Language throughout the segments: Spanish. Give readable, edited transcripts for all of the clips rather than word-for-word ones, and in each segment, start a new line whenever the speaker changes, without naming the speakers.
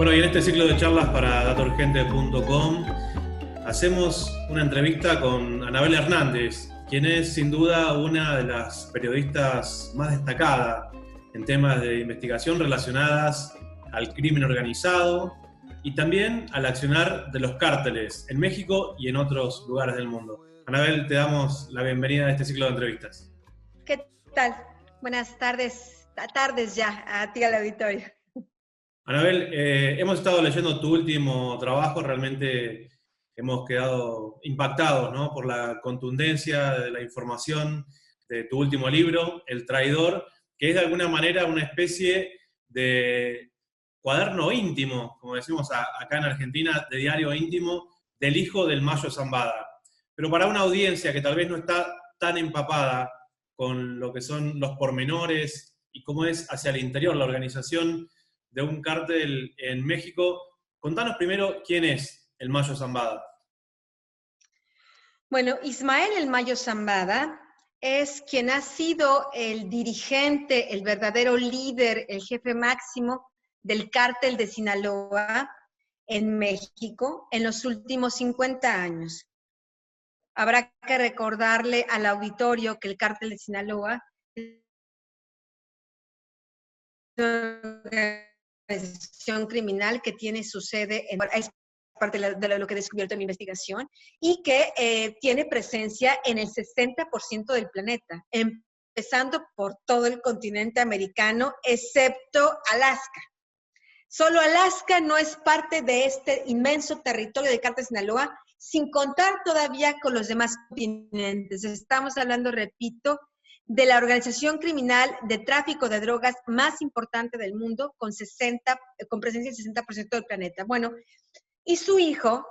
Bueno, y en este ciclo de charlas para datorgente.com hacemos una entrevista con Anabel Hernández, quien es sin duda una de las periodistas más destacadas en temas de investigación relacionadas al crimen organizado y también al accionar de los cárteles en México y en otros lugares del mundo. Anabel, te damos la bienvenida a este ciclo de entrevistas.
¿Qué tal? Buenas tardes ya a ti al auditorio.
Anabel, hemos estado leyendo tu último trabajo, realmente hemos quedado impactados, ¿no?, por la contundencia de la información de tu último libro, El Traidor, que es de alguna manera una especie de cuaderno íntimo, como decimos acá en Argentina, de diario íntimo del hijo del Mayo Zambada. Pero para una audiencia que tal vez no está tan empapada con lo que son los pormenores y cómo es hacia el interior la organización de un cártel en México, contanos primero quién es el Mayo Zambada.
Bueno, Ismael el Mayo Zambada es quien ha sido el dirigente, el verdadero líder, el jefe máximo del cártel de Sinaloa en México en los últimos 50 años. Habrá que recordarle al auditorio que el cártel de Sinaloa es una organización criminal que tiene su sede en... Es parte de lo que he descubierto en mi investigación, y que tiene presencia en el 60% del planeta, empezando por todo el continente americano, excepto Alaska. Solo Alaska no es parte de este inmenso territorio del cártel de Sinaloa, sin contar todavía con los demás continentes. Estamos hablando, repito, de la organización criminal de tráfico de drogas más importante del mundo, con presencia en el 60% del planeta. Bueno, y su hijo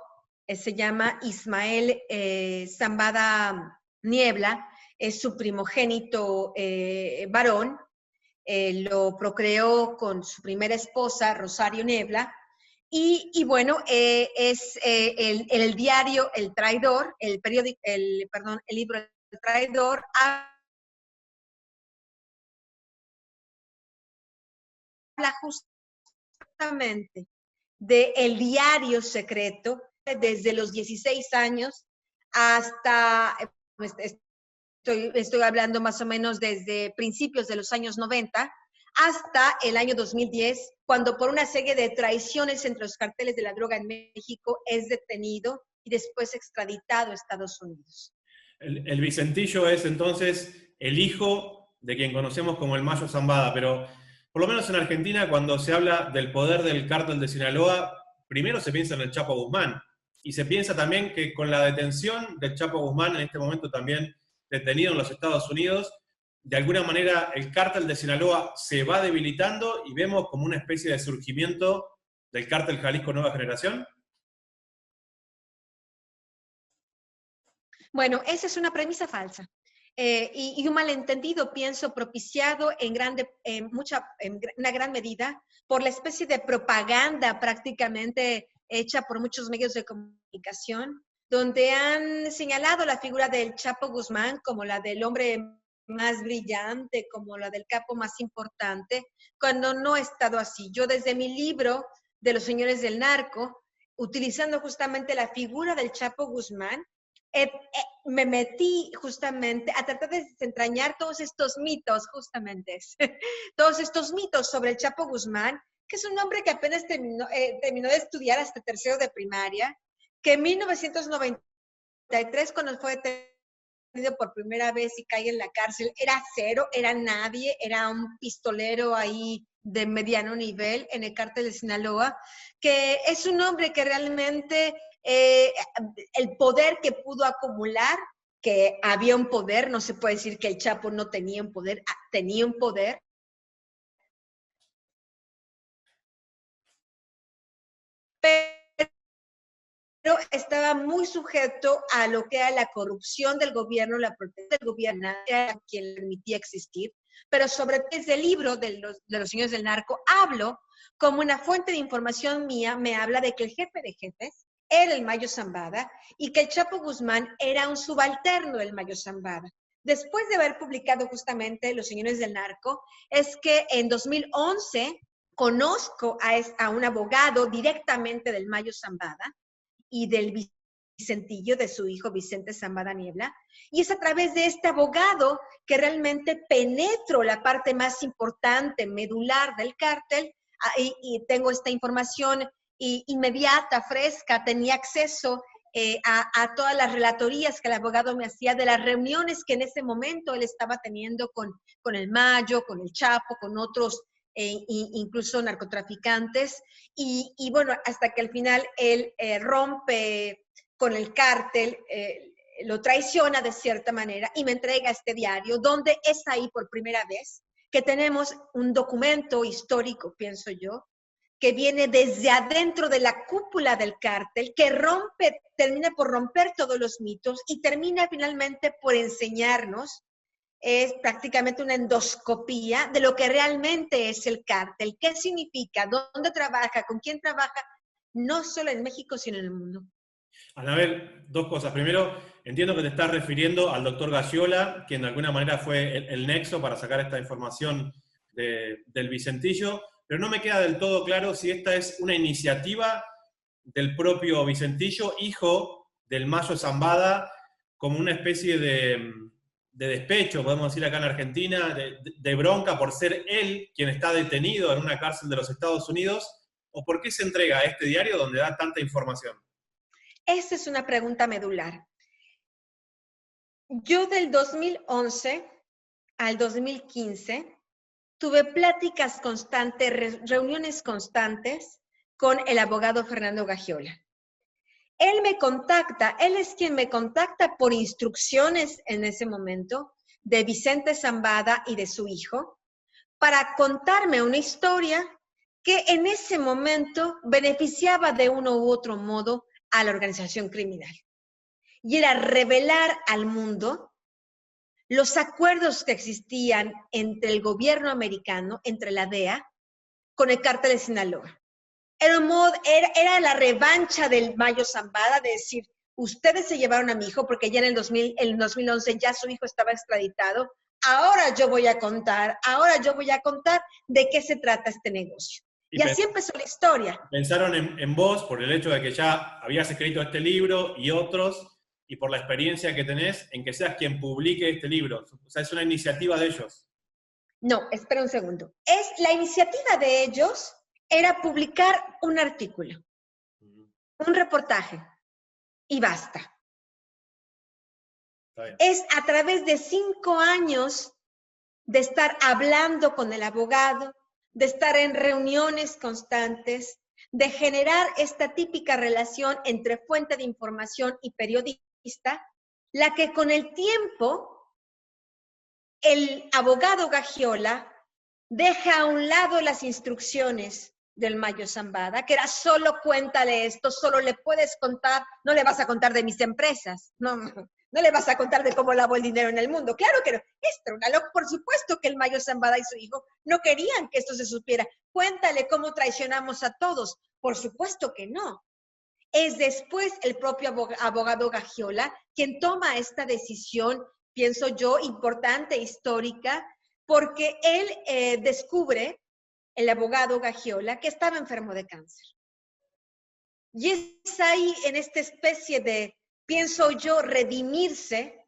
se llama Ismael Zambada Niebla, es su primogénito varón, lo procreó con su primera esposa, Rosario Niebla, y bueno, es el diario El Traidor, el libro El Traidor, habla justamente del diario secreto desde los 16 años hasta, pues, estoy hablando más o menos desde principios de los años 90, hasta el año 2010, cuando por una serie de traiciones entre los carteles de la droga en México es detenido y después extraditado a Estados Unidos.
El Vicentillo es entonces el hijo de quien conocemos como el Mayo Zambada, pero por lo menos en Argentina, cuando se habla del poder del cártel de Sinaloa, primero se piensa en el Chapo Guzmán, y se piensa también que con la detención del Chapo Guzmán, en este momento también detenido en los Estados Unidos, de alguna manera el cártel de Sinaloa se va debilitando y vemos como una especie de surgimiento del cártel Jalisco Nueva Generación.
Bueno, esa es una premisa falsa. Y un malentendido, pienso, propiciado en una gran medida por la especie de propaganda prácticamente hecha por muchos medios de comunicación, donde han señalado la figura del Chapo Guzmán como la del hombre más brillante, como la del capo más importante, cuando no ha estado así. Yo desde mi libro de Los Señores del Narco, utilizando justamente la figura del Chapo Guzmán, me metí justamente a tratar de desentrañar todos estos mitos, todos estos mitos sobre el Chapo Guzmán, que es un hombre que apenas terminó de estudiar hasta tercero de primaria, que en 1993, cuando fue detenido por primera vez y cae en la cárcel, era cero, era nadie, era un pistolero ahí de mediano nivel en el cártel de Sinaloa, que es un hombre que realmente el poder que pudo acumular, que había un poder, no se puede decir que el Chapo no tenía un poder, tenía un poder, pero estaba muy sujeto a lo que era la corrupción del gobierno, la protección del gobierno, era quien le permitía existir. Pero sobre ese libro de los Señores del Narco, hablo como una fuente de información mía, me habla de que el jefe de jefes era el Mayo Zambada y que el Chapo Guzmán era un subalterno del Mayo Zambada. Después de haber publicado justamente Los Señores del Narco, es que en 2011 conozco a un abogado directamente del Mayo Zambada y del Vicentillo, de su hijo Vicente Zambada Niebla, y es a través de este abogado que realmente penetro la parte más importante, medular del cártel, y tengo esta información inmediata, fresca, tenía acceso a todas las relatorías que el abogado me hacía de las reuniones que en ese momento él estaba teniendo con el Mayo, con el Chapo, con otros incluso narcotraficantes, y bueno, hasta que al final él rompe con el cártel, lo traiciona de cierta manera y me entrega este diario, donde es ahí por primera vez que tenemos un documento histórico, pienso yo, que viene desde adentro de la cúpula del cártel, que termina por romper todos los mitos y termina finalmente por enseñarnos, es prácticamente una endoscopía de lo que realmente es el cártel, qué significa, dónde trabaja, con quién trabaja, no solo en México, sino en el mundo.
Anabel, dos cosas. Primero, entiendo que te estás refiriendo al doctor Gaggiola, quien de alguna manera fue el nexo para sacar esta información del Vicentillo, pero no me queda del todo claro si esta es una iniciativa del propio Vicentillo, hijo del Mayo Zambada, como una especie de despecho, podemos decir acá en Argentina, de bronca por ser él quien está detenido en una cárcel de los Estados Unidos, o por qué se entrega a este diario donde da tanta información.
Esa es una pregunta medular. Yo del 2011 al 2015 tuve pláticas constantes, reuniones constantes con el abogado Fernando Gaggiola. Él me contacta, él es quien me contacta por instrucciones en ese momento de Vicente Zambada y de su hijo, para contarme una historia que en ese momento beneficiaba de uno u otro modo a la organización criminal. Y era revelar al mundo los acuerdos que existían entre el gobierno americano, entre la DEA, con el cártel de Sinaloa. Era la revancha del Mayo Zambada de decir, ustedes se llevaron a mi hijo porque ya en el 2011 ya su hijo estaba extraditado, ahora yo voy a contar de qué se trata este negocio. Y así empezó la historia.
Pensaron en vos por el hecho de que ya habías escrito este libro y otros, y por la experiencia que tenés en que seas quien publique este libro. O sea, es una iniciativa de ellos.
No, espera un segundo. La iniciativa de ellos era publicar un artículo, un reportaje, y basta. Es a través de 5 años de estar hablando con el abogado, de estar en reuniones constantes, de generar esta típica relación entre fuente de información y periodista, la que con el tiempo el abogado Gaggiola deja a un lado las instrucciones del Mayo Zambada, que era solo cuéntale esto, solo le puedes contar, no le vas a contar de mis empresas, no le vas a contar de cómo lavo el dinero en el mundo. Claro que no, esto era una loca. Por supuesto que el Mayo Zambada y su hijo no querían que esto se supiera. Cuéntale cómo traicionamos a todos. Por supuesto que no. Es después el propio abogado Gaggiola quien toma esta decisión, pienso yo, importante, histórica, porque él descubre, el abogado Gaggiola, que estaba enfermo de cáncer. Y es ahí, en esta especie de, pienso yo, redimirse,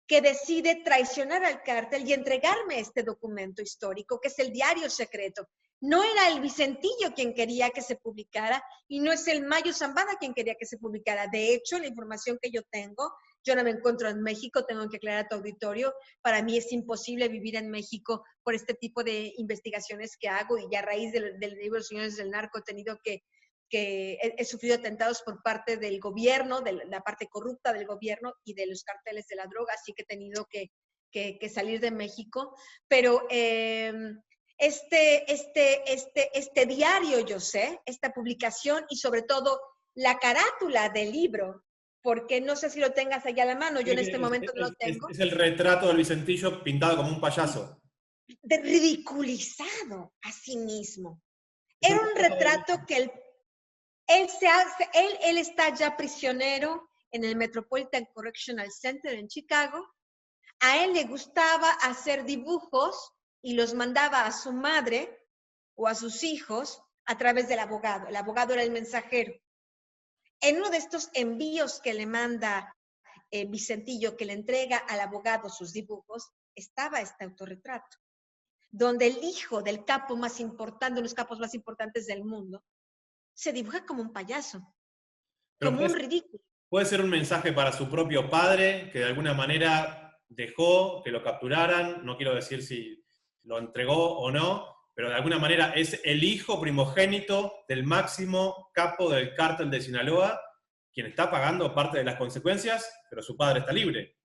que decide traicionar al cártel y entregarme este documento histórico, que es el diario secreto. No era el Vicentillo quien quería que se publicara y no es el Mayo Zambada quien quería que se publicara. De hecho, la información que yo tengo, yo no me encuentro en México, tengo que aclarar a tu auditorio, para mí es imposible vivir en México por este tipo de investigaciones que hago, y ya a raíz del libro Los Señores del Narco he tenido que he sufrido atentados por parte del gobierno, de la parte corrupta del gobierno y de los carteles de la droga, así que he tenido que salir de México. Pero este diario, yo sé, esta publicación y sobre todo la carátula del libro, porque no sé si lo tengas allá a la mano, yo en este momento no lo tengo.
Es el retrato del Vicentillo pintado como un payaso.
Ridiculizado a sí mismo. Era un retrato que él está ya prisionero en el Metropolitan Correctional Center en Chicago. A él le gustaba hacer dibujos y los mandaba a su madre o a sus hijos a través del abogado. El abogado era el mensajero. En uno de estos envíos que le manda Vicentillo, que le entrega al abogado sus dibujos, estaba este autorretrato, donde el hijo del capo más importante, uno de los capos más importantes del mundo, se dibuja como un payaso, como un ridículo.
Puede ser un mensaje para su propio padre, que de alguna manera dejó que lo capturaran, no quiero decir si lo entregó o no, pero de alguna manera es el hijo primogénito del máximo capo del cártel de Sinaloa, quien está pagando parte de las consecuencias, pero su padre está libre.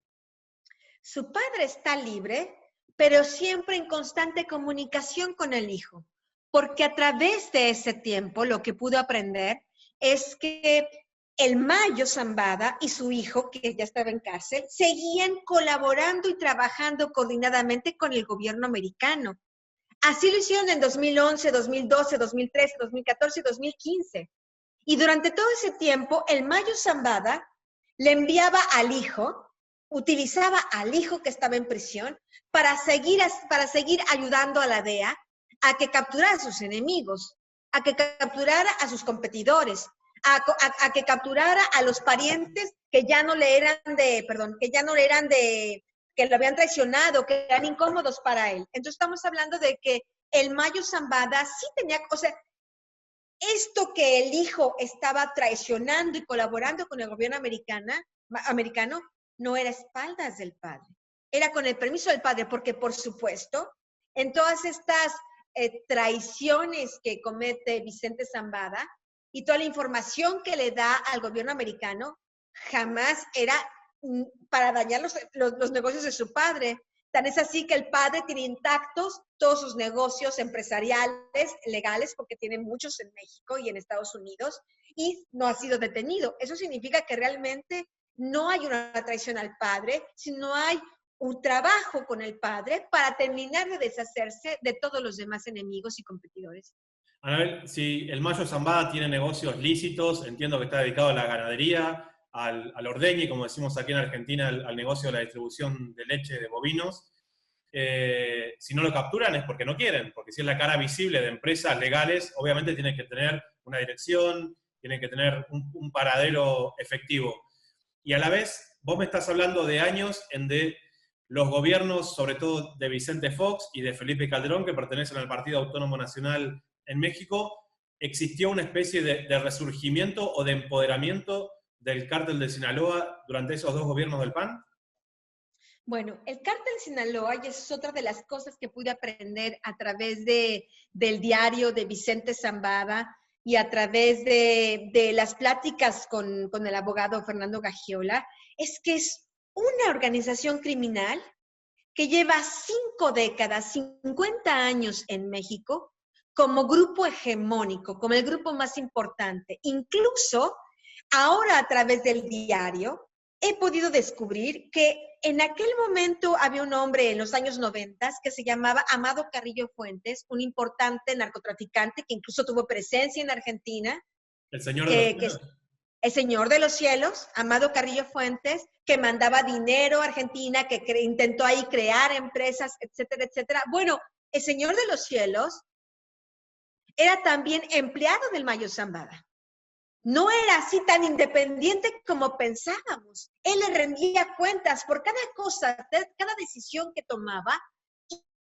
Su padre está libre, pero siempre en constante comunicación con el hijo, porque a través de ese tiempo lo que pudo aprender es que el Mayo Zambada y su hijo, que ya estaba en cárcel, seguían colaborando y trabajando coordinadamente con el gobierno americano. Así lo hicieron en 2011, 2012, 2013, 2014 y 2015. Y durante todo ese tiempo, el Mayo Zambada le enviaba al hijo, utilizaba al hijo que estaba en prisión para seguir ayudando a la DEA a que capturara a sus enemigos, a que capturara a sus competidores, a que capturara a los parientes que ya no le eran que lo habían traicionado, que eran incómodos para él. Entonces estamos hablando de que el Mayo Zambada sí tenía, o sea, esto que el hijo estaba traicionando y colaborando con el gobierno americano no era a espaldas del padre, era con el permiso del padre, porque por supuesto, en todas estas traiciones que comete Vicente Zambada y toda la información que le da al gobierno americano, jamás era para dañar los negocios de su padre. Tan es así que el padre tiene intactos todos sus negocios empresariales, legales, porque tiene muchos en México y en Estados Unidos, y no ha sido detenido. Eso significa que realmente no hay una traición al padre, sino hay un trabajo con el padre para terminar de deshacerse de todos los demás enemigos y competidores.
Anabel, si el Mayo Zambada tiene negocios lícitos, entiendo que está dedicado a la ganadería, al ordeñe, como decimos aquí en Argentina, al negocio de la distribución de leche de bovinos. Si no lo capturan es porque no quieren, porque si es la cara visible de empresas legales, obviamente tienen que tener una dirección, tienen que tener un paradero efectivo. Y a la vez, vos me estás hablando de años en de los gobiernos, sobre todo de Vicente Fox y de Felipe Calderón, que pertenecen al Partido Autónomo Nacional en México, existió una especie de resurgimiento o de empoderamiento del cártel de Sinaloa durante esos dos gobiernos del PAN.
Bueno, el cártel de Sinaloa, y es otra de las cosas que pude aprender a través del diario de Vicente Zambada y a través de las pláticas con el abogado Fernando Gagiola, es que es una organización criminal que lleva 5 décadas, 50 años en México, como grupo hegemónico, como el grupo más importante. Incluso ahora a través del diario he podido descubrir que en aquel momento había un hombre en los años 90 que se llamaba Amado Carrillo Fuentes, un importante narcotraficante que incluso tuvo presencia en Argentina.
El señor de los cielos.
El señor de los cielos, Amado Carrillo Fuentes, que mandaba dinero a Argentina, que intentó ahí crear empresas, etcétera, etcétera. Bueno, el señor de los cielos era también empleado del Mayo Zambada. No era así tan independiente como pensábamos. Él le rendía cuentas por cada cosa, cada decisión que tomaba,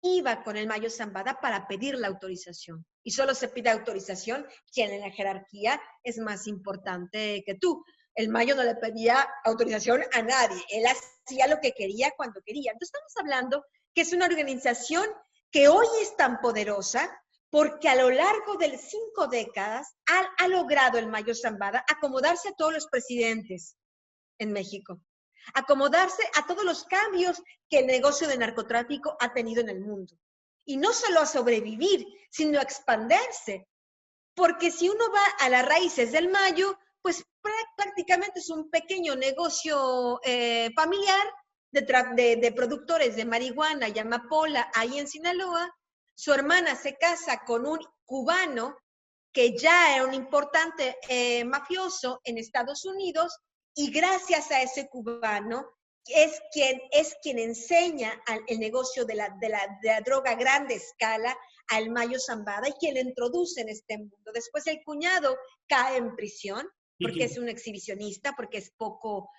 iba con el Mayo Zambada para pedir la autorización. Y solo se pide autorización quien en la jerarquía es más importante que tú. El Mayo no le pedía autorización a nadie. Él hacía lo que quería cuando quería. Entonces estamos hablando que es una organización que hoy es tan poderosa porque a lo largo de 5 décadas ha logrado el Mayo Zambada acomodarse a todos los presidentes en México, acomodarse a todos los cambios que el negocio de narcotráfico ha tenido en el mundo. Y no solo a sobrevivir, sino a expandirse. Porque si uno va a las raíces del Mayo, pues prácticamente es un pequeño negocio familiar de productores de marihuana y amapola ahí en Sinaloa. Su hermana se casa con un cubano que ya era un importante mafioso en Estados Unidos, y gracias a ese cubano es quien enseña el negocio de la droga a grande escala al Mayo Zambada y quien le introduce en este mundo. Después el cuñado cae en prisión porque es un exhibicionista, porque es poco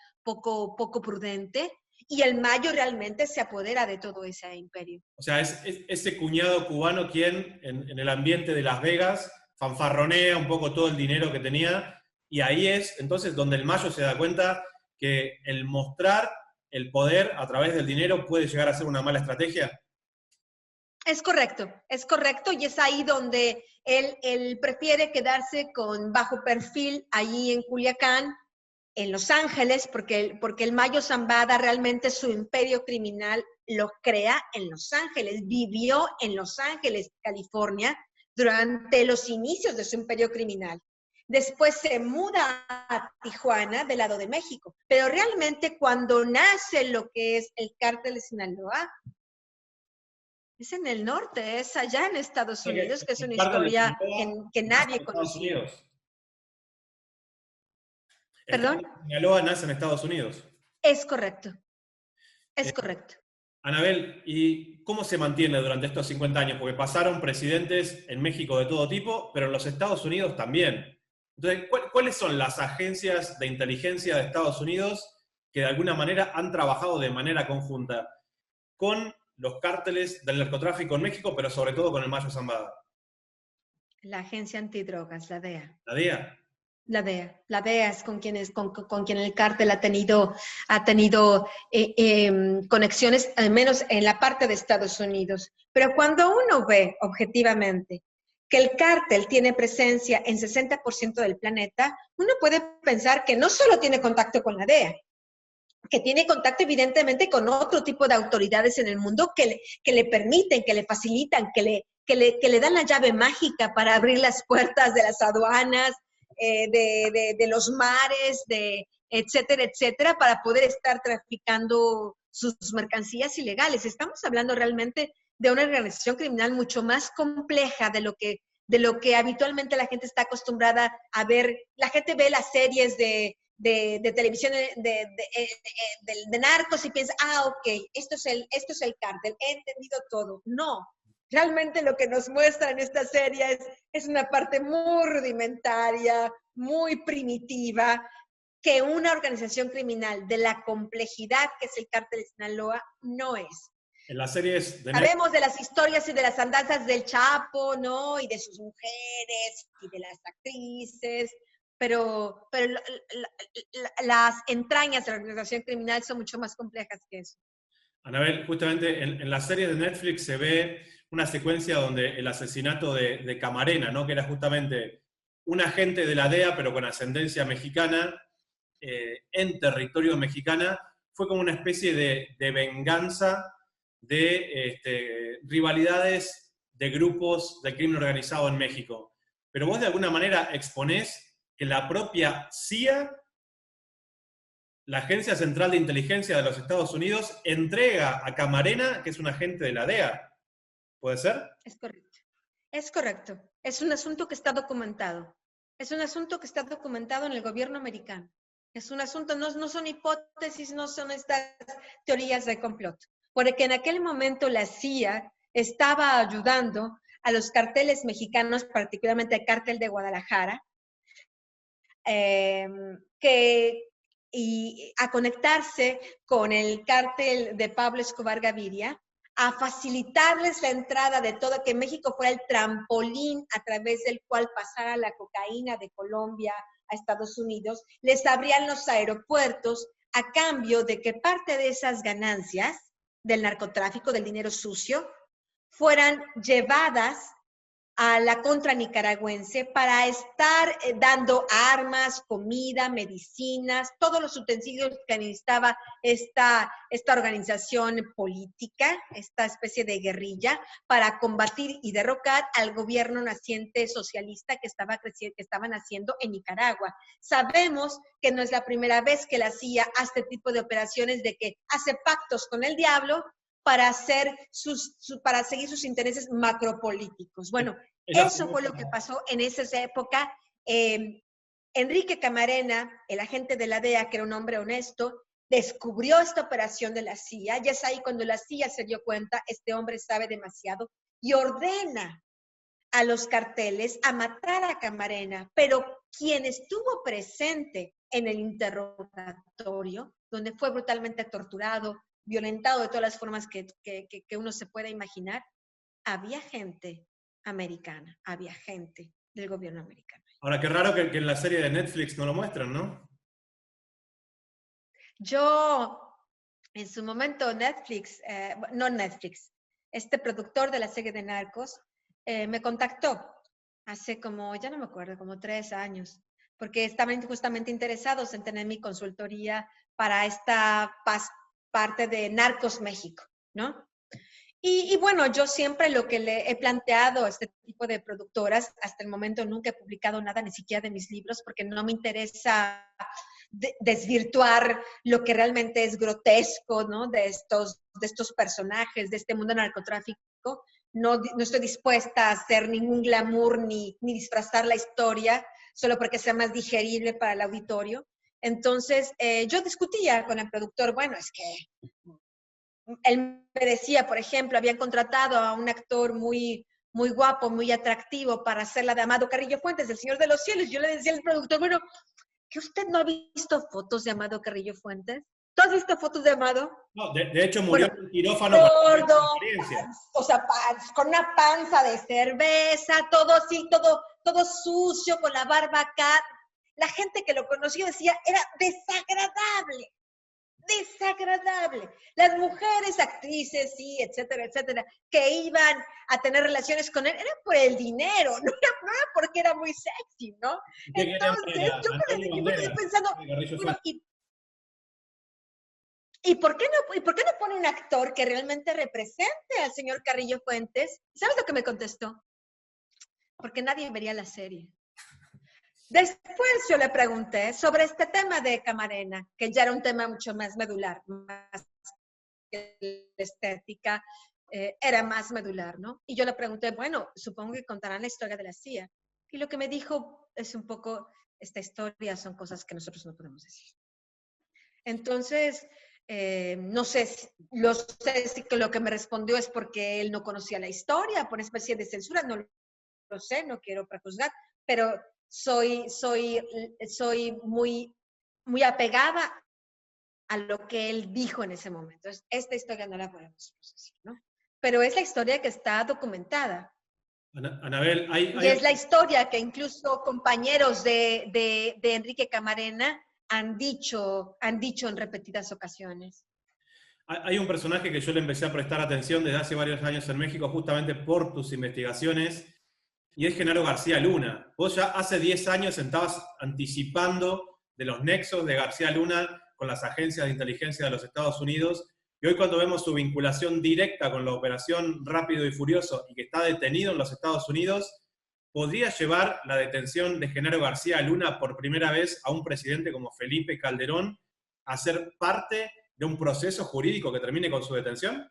prudente, y el Mayo realmente se apodera de todo ese imperio.
O sea, es ese cuñado cubano quien en el ambiente de Las Vegas fanfarronea un poco todo el dinero que tenía, y ahí es entonces donde el Mayo se da cuenta que el mostrar el poder a través del dinero puede llegar a ser una mala estrategia.
Es correcto, y es ahí donde él prefiere quedarse con bajo perfil, allí en Culiacán, en Los Ángeles, porque el Mayo Zambada realmente su imperio criminal lo crea en Los Ángeles, vivió en Los Ángeles, California, durante los inicios de su imperio criminal. Después se muda a Tijuana, del lado de México, pero realmente cuando nace lo que es el cártel de Sinaloa, es en el norte, es allá en Estados Unidos, que es una historia que nadie conocía. ¿Perdón?
Sinaloa nace en Estados Unidos.
Es correcto. Es correcto.
Anabel, ¿y cómo se mantiene durante estos 50 años? Porque pasaron presidentes en México de todo tipo, pero en los Estados Unidos también. Entonces, ¿cuáles son las agencias de inteligencia de Estados Unidos que de alguna manera han trabajado de manera conjunta con los cárteles del narcotráfico en México, pero sobre todo con el Mayo Zambada?
La agencia antidrogas, la DEA.
¿La DEA?
La DEA es con quien el cártel ha tenido conexiones, al menos en la parte de Estados Unidos. Pero cuando uno ve objetivamente que el cártel tiene presencia en 60% del planeta, uno puede pensar que no solo tiene contacto con la DEA, que tiene contacto evidentemente con otro tipo de autoridades en el mundo que le permiten, que le facilitan, que le dan la llave mágica para abrir las puertas de las aduanas, de los mares, etcétera, etcétera, para poder estar traficando sus mercancías ilegales. Estamos hablando realmente de una organización criminal mucho más compleja de lo que habitualmente la gente está acostumbrada a ver. La gente ve las series de televisión de narcos y piensa, ok, esto es el cártel, he entendido todo. No, realmente lo que nos muestra en esta serie es una parte muy rudimentaria, muy primitiva, que una organización criminal de la complejidad que es el cártel de Sinaloa no es.
En las series de
Sabemos de las historias y de las andanzas del Chapo, ¿no? Y de sus mujeres y de las actrices, pero las entrañas de la organización criminal son mucho más complejas que eso.
Anabel, justamente en la serie de Netflix se ve una secuencia donde el asesinato de Camarena, ¿no? Que era justamente un agente de la DEA, pero con ascendencia mexicana, en territorio mexicana, fue como una especie de venganza de rivalidades de grupos de crimen organizado en México. Pero vos de alguna manera exponés que la propia CIA, la Agencia Central de Inteligencia de los Estados Unidos, entrega a Camarena, que es un agente de la DEA. ¿Puede ser?
Es correcto. Es correcto. Es un asunto que está documentado. Es un asunto que está documentado en el gobierno americano. Es un asunto, no son hipótesis, no son estas teorías de complot. Porque en aquel momento la CIA estaba ayudando a los carteles mexicanos, particularmente el cártel de Guadalajara, y a conectarse con el cártel de Pablo Escobar Gaviria, a facilitarles la entrada de todo, que México fuera el trampolín a través del cual pasara la cocaína de Colombia a Estados Unidos, les abrían los aeropuertos a cambio de que parte de esas ganancias del narcotráfico, del dinero sucio, fueran llevadas a la contra nicaragüense para estar dando armas, comida, medicinas, todos los utensilios que necesitaba esta organización política, esta especie de guerrilla, para combatir y derrocar al gobierno naciente socialista que estaba naciendo en Nicaragua. Sabemos que no es la primera vez que la CIA hace este tipo de operaciones, de que hace pactos con el diablo para seguir sus intereses macropolíticos. Bueno, eso fue lo que pasó en esa época. Enrique Camarena, el agente de la DEA, que era un hombre honesto, descubrió esta operación de la CIA, y es ahí cuando la CIA se dio cuenta, este hombre sabe demasiado, y ordena a los carteles a matar a Camarena, pero quien estuvo presente en el interrogatorio, donde fue brutalmente torturado, violentado de todas las formas que uno se pueda imaginar, había gente americana, había gente del gobierno americano.
Ahora, qué raro que en la serie de Netflix no lo muestran, ¿no?
Yo, en su momento, este productor de la serie de Narcos, me contactó hace como, ya no me acuerdo, como 3 años, porque estaban justamente interesados en tener mi consultoría para esta parte de Narcos México, ¿no? Y bueno, yo siempre lo que le he planteado a este tipo de productoras, hasta el momento nunca he publicado nada, ni siquiera de mis libros, porque no me interesa desvirtuar lo que realmente es grotesco, ¿no? De estos personajes, de este mundo narcotráfico. No estoy dispuesta a hacer ningún glamour ni disfrazar la historia solo porque sea más digerible para el auditorio. Entonces, yo discutía con el productor, bueno, es que él me decía, por ejemplo, habían contratado a un actor muy guapo, muy atractivo para hacer la de Amado Carrillo Fuentes, El Señor de los Cielos. Yo le decía al productor, bueno, ¿que usted no ha visto fotos de Amado Carrillo Fuentes? ¿Tú has visto fotos de Amado?
No, de hecho murió en un quirófano
gordo,
con
con una panza de cerveza, todo así, todo sucio, con la barba acá. La gente que lo conoció decía, era desagradable. Las mujeres, actrices, sí, etcétera, etcétera, que iban a tener relaciones con él, era por el dinero, no era porque era muy sexy, ¿no? Entonces, yo estoy pensando, bueno, ¿y por qué no pone un actor que realmente represente al señor Carrillo Fuentes? ¿Sabes lo que me contestó? Porque nadie vería la serie. Después yo le pregunté sobre este tema de Camarena, que ya era un tema mucho más medular, más que la estética, era más medular, ¿no? Y yo le pregunté, bueno, supongo que contarán la historia de la CIA. Y lo que me dijo es un poco, esta historia son cosas que nosotros no podemos decir. Entonces, no sé si lo que me respondió es porque él no conocía la historia, por una especie de censura, no lo sé, no quiero prejuzgar, pero soy muy apegada a lo que él dijo en ese momento. Entonces, esta historia no la podemos procesar, ¿no? Pero es la historia que está documentada.
Anabel,
y es la historia que incluso compañeros de Enrique Camarena han dicho en repetidas ocasiones.
Hay un personaje que yo le empecé a prestar atención desde hace varios años en México, justamente por tus investigaciones, y es Genaro García Luna. Vos ya hace 10 años estabas anticipando de los nexos de García Luna con las agencias de inteligencia de los Estados Unidos, y hoy cuando vemos su vinculación directa con la operación Rápido y Furioso y que está detenido en los Estados Unidos, ¿podría llevar la detención de Genaro García Luna por primera vez a un presidente como Felipe Calderón a ser parte de un proceso jurídico que termine con su detención?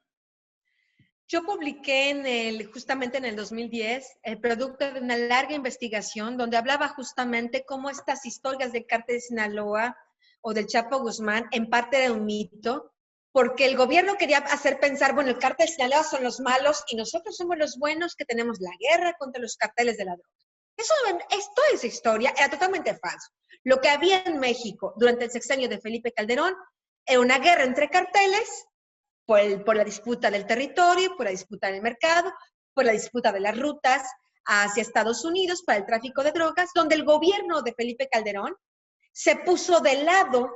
Yo publiqué justamente en el 2010 el producto de una larga investigación donde hablaba justamente cómo estas historias del cártel de Sinaloa o del Chapo Guzmán en parte era un mito, porque el gobierno quería hacer pensar, bueno, el cártel de Sinaloa son los malos y nosotros somos los buenos que tenemos la guerra contra los carteles de la droga. Toda esa historia era totalmente falso. Lo que había en México durante el sexenio de Felipe Calderón era una guerra entre carteles por la disputa del territorio, por la disputa del mercado, por la disputa de las rutas hacia Estados Unidos para el tráfico de drogas, donde el gobierno de Felipe Calderón se puso del lado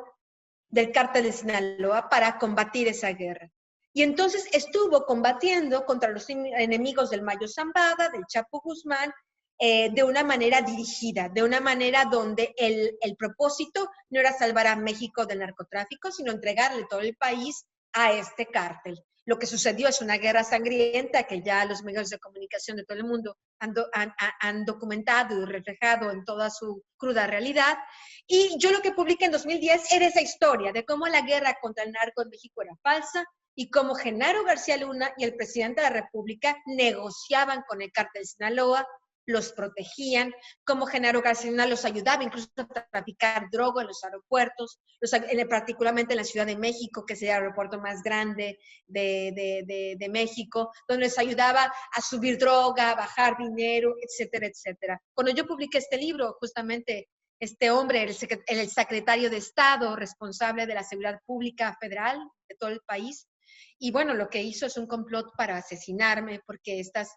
del cártel de Sinaloa para combatir esa guerra. Y entonces estuvo combatiendo contra los enemigos del Mayo Zambada, del Chapo Guzmán, de una manera dirigida, de una manera donde el propósito no era salvar a México del narcotráfico, sino entregarle todo el país a este cártel. Lo que sucedió es una guerra sangrienta que ya los medios de comunicación de todo el mundo han documentado y reflejado en toda su cruda realidad. Y yo lo que publiqué en 2010 era esa historia de cómo la guerra contra el narco en México era falsa y cómo Genaro García Luna y el presidente de la República negociaban con el cártel de Sinaloa los protegían, cómo Genaro García Luna los ayudaba incluso a traficar droga en los aeropuertos, particularmente en la Ciudad de México, que es el aeropuerto más grande de México, donde les ayudaba a subir droga, a bajar dinero, etcétera, etcétera. Cuando yo publiqué este libro, justamente este hombre, el secretario de Estado responsable de la seguridad pública federal de todo el país, y bueno, lo que hizo es un complot para asesinarme, porque estas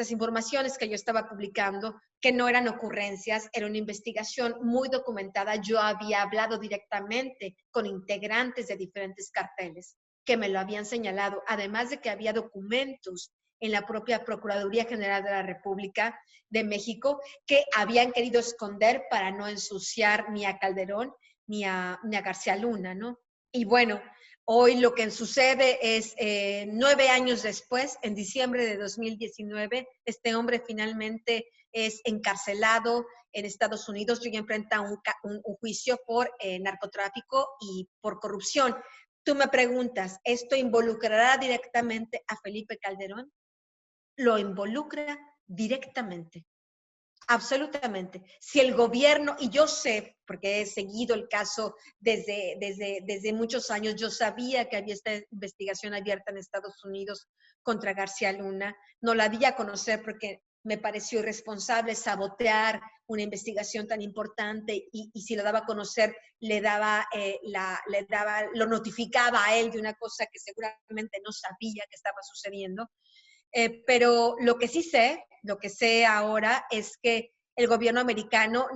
informaciones que yo estaba publicando, que no eran ocurrencias, era una investigación muy documentada. Yo había hablado directamente con integrantes de diferentes carteles que me lo habían señalado, además de que había documentos en la propia Procuraduría General de la República de México que habían querido esconder para no ensuciar ni a Calderón ni a García Luna, ¿no? Y bueno, hoy lo que sucede es 9 años después, en diciembre de 2019, este hombre finalmente es encarcelado en Estados Unidos y enfrenta un juicio por narcotráfico y por corrupción. Tú me preguntas, ¿esto involucrará directamente a Felipe Calderón? Lo involucra directamente. Absolutamente. Si el gobierno, y yo sé, porque he seguido el caso desde muchos años, yo sabía que había esta investigación abierta en Estados Unidos contra García Luna, no la di a conocer porque me pareció irresponsable sabotear una investigación tan importante y si lo daba a conocer, lo notificaba a él de una cosa que seguramente no sabía que estaba sucediendo. Pero lo que sé ahora es que el gobierno americano,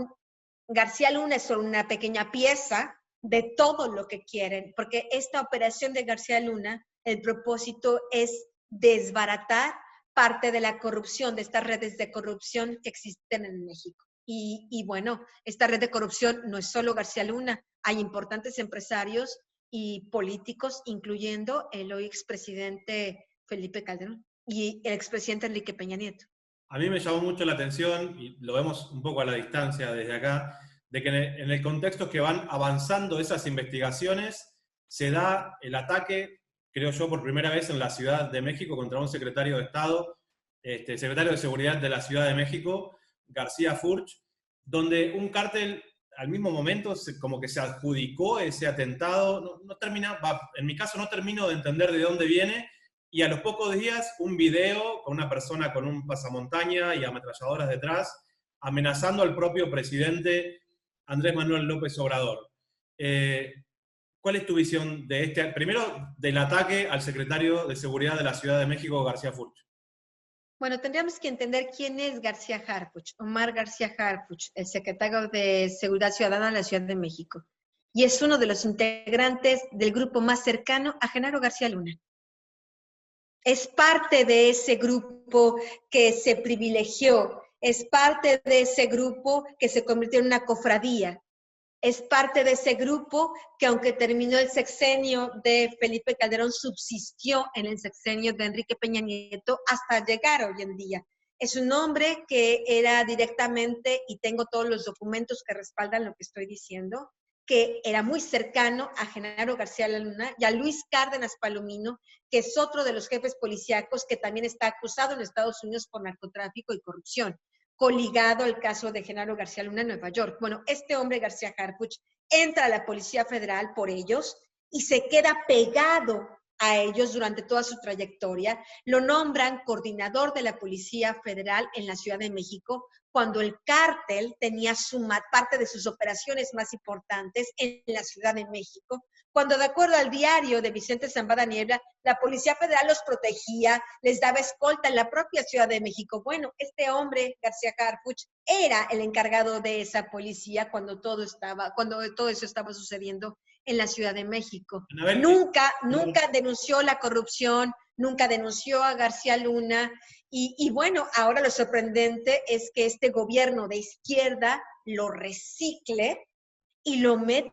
García Luna es solo una pequeña pieza de todo lo que quieren, porque esta operación de García Luna, el propósito es desbaratar parte de la corrupción, de estas redes de corrupción que existen en México. Y bueno, esta red de corrupción no es solo García Luna, hay importantes empresarios y políticos, incluyendo el hoy expresidente Felipe Calderón y el expresidente Enrique Peña Nieto.
A mí me llamó mucho la atención, y lo vemos un poco a la distancia desde acá, de que en el contexto que van avanzando esas investigaciones, se da el ataque, creo yo, por primera vez en la Ciudad de México contra un secretario de Estado, secretario de Seguridad de la Ciudad de México, García Furch, donde un cártel al mismo momento como que se adjudicó ese atentado. En mi caso no termino de entender de dónde viene, y a los pocos días un video con una persona con un pasamontaña y ametralladoras detrás, amenazando al propio presidente Andrés Manuel López Obrador. ¿Cuál es tu visión de primero, del ataque al secretario de Seguridad de la Ciudad de México, García Furch?
Bueno, tendríamos que entender quién es García Harfuch, Omar García Harfuch, el secretario de Seguridad Ciudadana de la Ciudad de México. Y es uno de los integrantes del grupo más cercano a Genaro García Luna. Es parte de ese grupo que se privilegió, es parte de ese grupo que se convirtió en una cofradía, es parte de ese grupo que aunque terminó el sexenio de Felipe Calderón, subsistió en el sexenio de Enrique Peña Nieto hasta llegar hoy en día. Es un hombre que era directamente, y tengo todos los documentos que respaldan lo que estoy diciendo, que era muy cercano a Genaro García Luna y a Luis Cárdenas Palomino, que es otro de los jefes policíacos que también está acusado en Estados Unidos por narcotráfico y corrupción, coligado al caso de Genaro García Luna en Nueva York. Bueno, este hombre, García Harfuch, entra a la Policía Federal por ellos y se queda pegado a ellos durante toda su trayectoria. Lo nombran coordinador de la Policía Federal en la Ciudad de México, cuando el cártel tenía parte de sus operaciones más importantes en la Ciudad de México, cuando de acuerdo al diario de Vicente Zambada Niebla, la Policía Federal los protegía, les daba escolta en la propia Ciudad de México. Bueno, este hombre, García Harfuch, era el encargado de esa policía cuando todo eso estaba sucediendo en la Ciudad de México. Nunca denunció la corrupción, nunca denunció a García Luna, y bueno, ahora lo sorprendente es que este gobierno de izquierda lo recicle y lo mete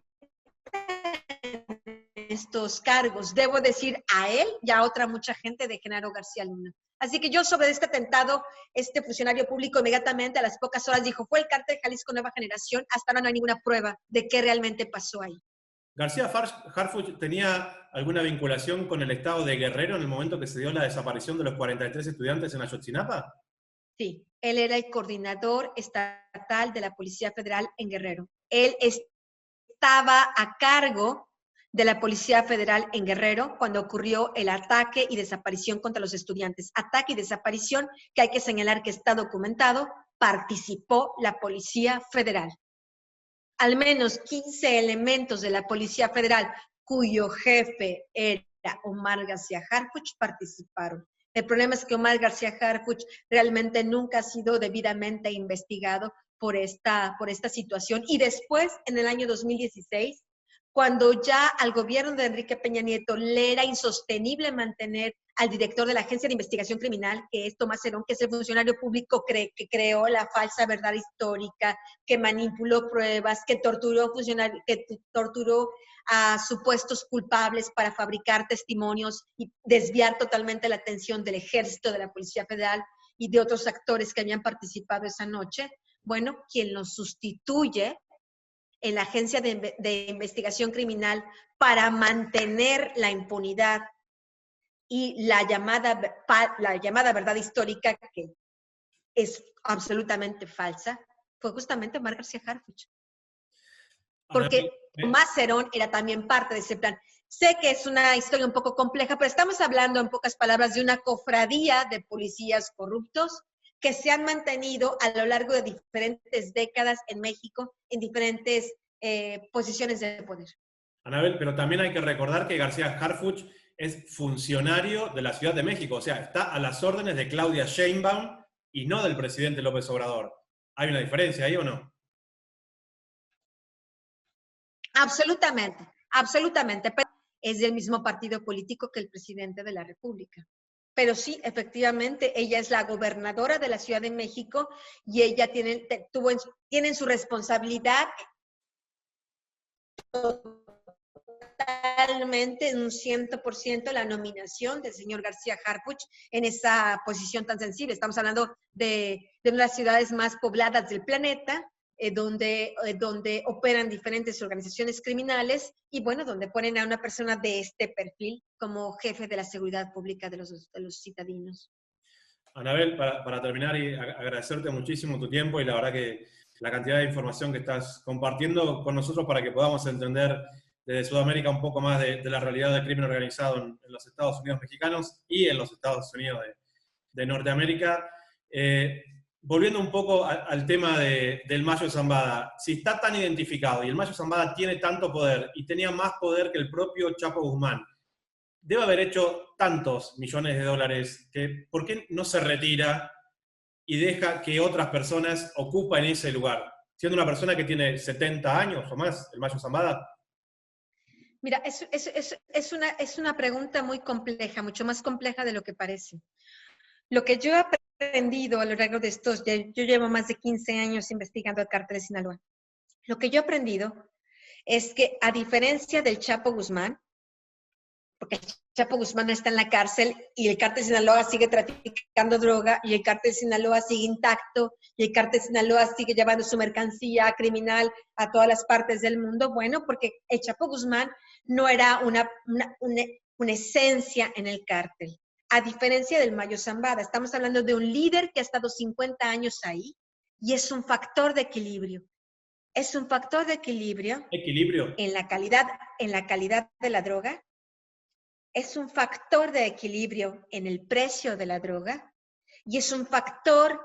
en estos cargos. Debo decir a él y a otra mucha gente de Genaro García Luna. Así que yo sobre este atentado, este funcionario público inmediatamente a las pocas horas dijo, fue el cártel Jalisco Nueva Generación, hasta ahora no hay ninguna prueba de qué realmente pasó ahí.
¿García Harfuch tenía alguna vinculación con el estado de Guerrero en el momento que se dio la desaparición de los 43 estudiantes en Ayotzinapa?
Sí, él era el coordinador estatal de la Policía Federal en Guerrero. Él estaba a cargo de la Policía Federal en Guerrero cuando ocurrió el ataque y desaparición contra los estudiantes. Ataque y desaparición que hay que señalar que está documentado, participó la Policía Federal. Al menos 15 elementos de la Policía Federal, cuyo jefe era Omar García Harfuch, participaron. El problema es que Omar García Harfuch realmente nunca ha sido debidamente investigado por esta situación. Y después, en el año 2016, cuando ya al gobierno de Enrique Peña Nieto le era insostenible mantener al director de la Agencia de Investigación Criminal, que es Tomás Herón, que es el funcionario público que creó la falsa verdad histórica, que manipuló pruebas, que torturó a supuestos culpables para fabricar testimonios y desviar totalmente la atención del Ejército, de la Policía Federal y de otros actores que habían participado esa noche. Bueno, quien los sustituye en la Agencia de Investigación Criminal para mantener la impunidad y la llamada verdad histórica, que es absolutamente falsa, fue justamente Omar García Harfuch. Porque Tomás Herón era también parte de ese plan. Sé que es una historia un poco compleja, pero estamos hablando en pocas palabras de una cofradía de policías corruptos que se han mantenido a lo largo de diferentes décadas en México en diferentes posiciones de poder.
Anabel, pero también hay que recordar que García Harfuch es funcionario de la Ciudad de México, o sea, está a las órdenes de Claudia Sheinbaum y no del presidente López Obrador. ¿Hay una diferencia ahí o no?
Absolutamente, absolutamente. Pero es del mismo partido político que el presidente de la República. Pero sí, efectivamente, ella es la gobernadora de la Ciudad de México y ella tiene en su responsabilidad totalmente, en un 100%, la nominación del señor García Harfuch en esa posición tan sensible. Estamos hablando de una de las ciudades más pobladas del planeta, donde operan diferentes organizaciones criminales y, bueno, donde ponen a una persona de este perfil como jefe de la seguridad pública de los citadinos.
Anabel, para terminar y agradecerte muchísimo tu tiempo y la verdad que la cantidad de información que estás compartiendo con nosotros para que podamos entender desde Sudamérica un poco más de la realidad del crimen organizado en los Estados Unidos mexicanos y en los Estados Unidos de Norteamérica. Volviendo un poco al tema del Mayo Zambada, si está tan identificado y el Mayo Zambada tiene tanto poder y tenía más poder que el propio Chapo Guzmán, debe haber hecho tantos millones de dólares que ¿por qué no se retira y deja que otras personas ocupen ese lugar? Siendo una persona que tiene 70 años o más, el Mayo Zambada.
Mira, es una pregunta muy compleja, mucho más compleja de lo que parece. Lo que yo he aprendido a lo largo de yo llevo más de 15 años investigando el cártel de Sinaloa. Lo que yo he aprendido es que, a diferencia del Chapo Guzmán, porque el Chapo Guzmán está en la cárcel y el cártel de Sinaloa sigue traficando droga y el cártel de Sinaloa sigue intacto y el cártel de Sinaloa sigue llevando su mercancía criminal a todas las partes del mundo. Bueno, porque el Chapo Guzmán no era una esencia en el cártel. A diferencia del Mayo Zambada, estamos hablando de un líder que ha estado 50 años ahí y es un factor de equilibrio. Es un factor de equilibrio.
¿Equilibrio?
En la calidad de la droga. Es un factor de equilibrio en el precio de la droga y es un factor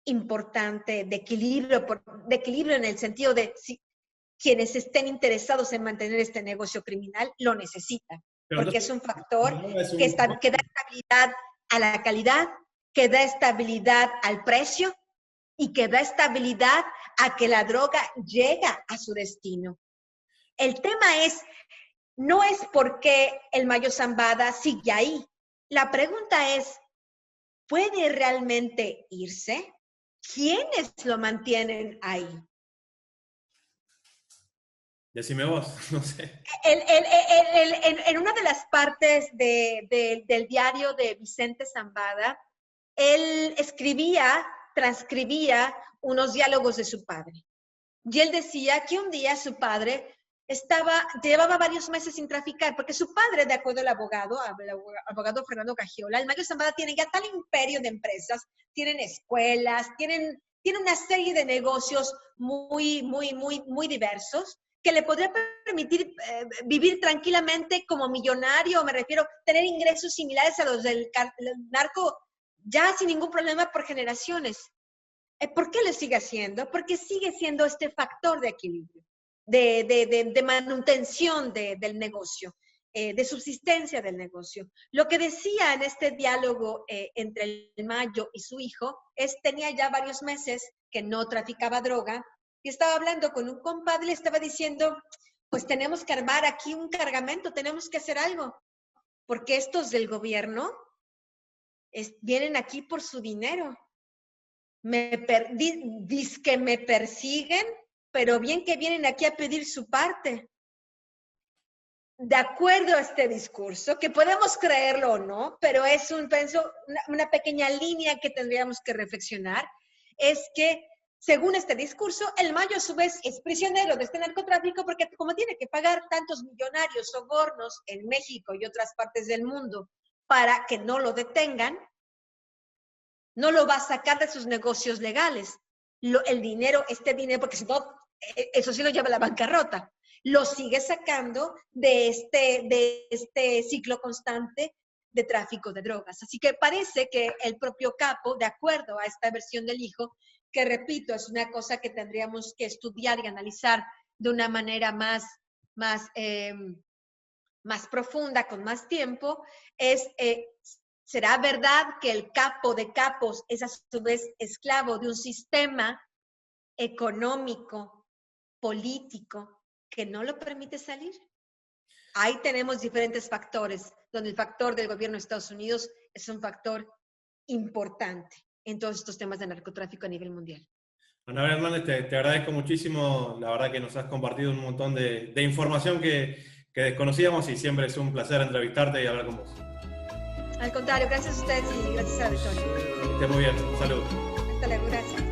importante de equilibrio en el sentido de si quienes estén interesados en mantener este negocio criminal lo necesitan. Porque es un factor que da estabilidad a la calidad, que da estabilidad al precio y que da estabilidad a que la droga llega a su destino. El tema no es por qué el Mayo Zambada sigue ahí. La pregunta es, ¿puede realmente irse? ¿Quiénes lo mantienen ahí?
Decime vos, no sé.
En una de las partes del diario de Vicente Zambada, él transcribía unos diálogos de su padre. Y él decía que un día su padre llevaba varios meses sin traficar, porque su padre, de acuerdo al abogado Fernando Cagiola, el Mayo Zambada tiene ya tal imperio de empresas, tienen escuelas, tiene una serie de negocios muy diversos, que le podría permitir vivir tranquilamente como millonario, me refiero, tener ingresos similares a los del narco, ya sin ningún problema por generaciones. ¿Por qué lo sigue haciendo? Porque sigue siendo este factor de equilibrio, de manutención del negocio, de subsistencia del negocio. Lo que decía en este diálogo entre el Mayo y su hijo tenía ya varios meses que no traficaba droga, y estaba hablando con un compadre, le estaba diciendo, pues tenemos que armar aquí un cargamento, tenemos que hacer algo, porque estos del gobierno vienen aquí por su dinero. Dizque me persiguen, pero bien que vienen aquí a pedir su parte. De acuerdo a este discurso, que podemos creerlo o no, pero es una pequeña línea que tendríamos que reflexionar, es que según este discurso, el Mayo a su vez es prisionero de este narcotráfico porque como tiene que pagar tantos millonarios sobornos en México y otras partes del mundo para que no lo detengan, no lo va a sacar de sus negocios legales. Este dinero, porque si no, eso sí lo lleva a la bancarrota. Lo sigue sacando de este ciclo constante de tráfico de drogas. Así que parece que el propio capo, de acuerdo a esta versión del hijo, que repito, es una cosa que tendríamos que estudiar y analizar de una manera más profunda, con más tiempo, ¿será verdad que el capo de capos es a su vez esclavo de un sistema económico, político, que no lo permite salir? Ahí tenemos diferentes factores, donde el factor del gobierno de Estados Unidos es un factor importante en todos estos temas de narcotráfico a nivel mundial.
Anabel Hernández, te agradezco muchísimo, la verdad que nos has compartido un montón de información que desconocíamos y siempre es un placer entrevistarte y hablar con vos.
Al contrario, gracias a ustedes y gracias a la auditorio.
Que estés muy bien, un saludo.
Hasta luego, gracias.